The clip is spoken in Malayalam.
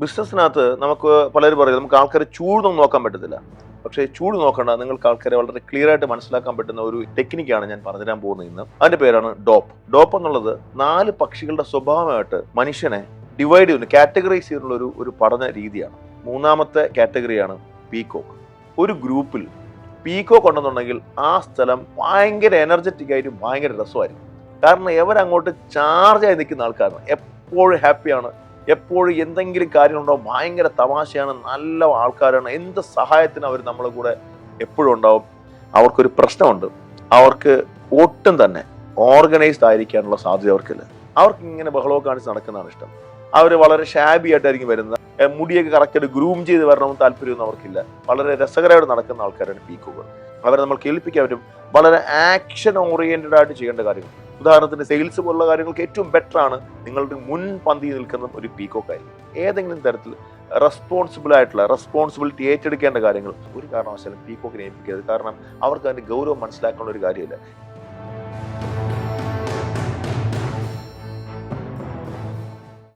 ബിസിനസ്സിനകത്ത് നമുക്ക് പലരും പറയും നമുക്ക് ആൾക്കാരെ ചൂടൊന്നും നോക്കാൻ പറ്റത്തില്ല. പക്ഷേ ചൂട് നോക്കണ്ട, നിങ്ങൾക്ക് ആൾക്കാരെ വളരെ ക്ലിയർ ആയിട്ട് മനസ്സിലാക്കാൻ പറ്റുന്ന ഒരു ടെക്നിക്കാണ് ഞാൻ പറഞ്ഞുതരാൻ പോകുന്നത് ഇന്ന്. അതിന്റെ പേരാണ് ഡോപ്പ്. ഡോപ്പ് എന്നുള്ളത് 4 പക്ഷികളുടെ സ്വഭാവമായിട്ട് മനുഷ്യനെ ഡിവൈഡ് ചെയ്യുന്ന കാറ്റഗറൈസ് ചെയ്തിട്ടുള്ള ഒരു പഠന രീതിയാണ്. 3ാമത്തെ കാറ്റഗറിയാണ് പീകോക്ക്. ഒരു ഗ്രൂപ്പിൽ പീകോക്ക് ഉണ്ടെന്നുണ്ടെങ്കിൽ ആ സ്ഥലം ഭയങ്കര എനർജറ്റിക് ആയിട്ട് ഭയങ്കര രസമായിരിക്കും. കാരണം ഇവരങ്ങോട്ട് ചാർജായി നിൽക്കുന്ന ആൾക്കാരാണ്, എപ്പോഴും ഹാപ്പിയാണ്, എപ്പോഴും എന്തെങ്കിലും കാര്യമുണ്ടാവും, ഭയങ്കര തമാശയാണ്, നല്ല ആൾക്കാരാണ്, എന്ത് സഹായത്തിന് അവർ നമ്മളെ കൂടെ എപ്പോഴും ഉണ്ടാവും. അവർക്കൊരു പ്രശ്നമുണ്ട്, അവർക്ക് ഒട്ടും തന്നെ ഓർഗനൈസ്ഡ് ആയിരിക്കാനുള്ള സാധ്യത അവർക്കില്ല. അവർക്ക് ഇങ്ങനെ ബഹളമൊക്കെ കാണിച്ച് നടക്കുന്നതാണ് ഇഷ്ടം. അവർ വളരെ ഷാബി ആയിട്ടായിരിക്കും വരുന്നത്. മുടിയൊക്കെ കറക്റ്റായിട്ട് ഗ്രൂം ചെയ്ത് വരണമെന്ന് താല്പര്യമൊന്നും അവർക്കില്ല. വളരെ രസകരമായിട്ട് നടക്കുന്ന ആൾക്കാരാണ് പീക്കോകൾ. അവരെ നമ്മൾ കേൾപ്പിക്കാൻ പറ്റും. വളരെ ആക്ഷൻ ഓറിയന്റഡ് ആയിട്ട് ചെയ്യേണ്ട കാര്യങ്ങൾ, ഉദാഹരണത്തിന് സെയിൽസ് പോലുള്ള കാര്യങ്ങൾക്ക് ഏറ്റവും ബെറ്റർ ആണ് നിങ്ങളുടെ മുൻപന്തി നിൽക്കുന്ന ഒരു പീകോക്ക് ആയിരിക്കും. ഏതെങ്കിലും തരത്തിൽ റെസ്പോൺസിബിലിറ്റി ഏറ്റെടുക്കേണ്ട കാര്യങ്ങൾ ഒരു കാരണവശാലും പീകോക്കിനെ ഏൽപ്പിക്കരുത്. കാരണം അവർക്ക് അതിന്റെ ഗൗരവം മനസ്സിലാക്കാനുള്ള ഒരു കാര്യമില്ല.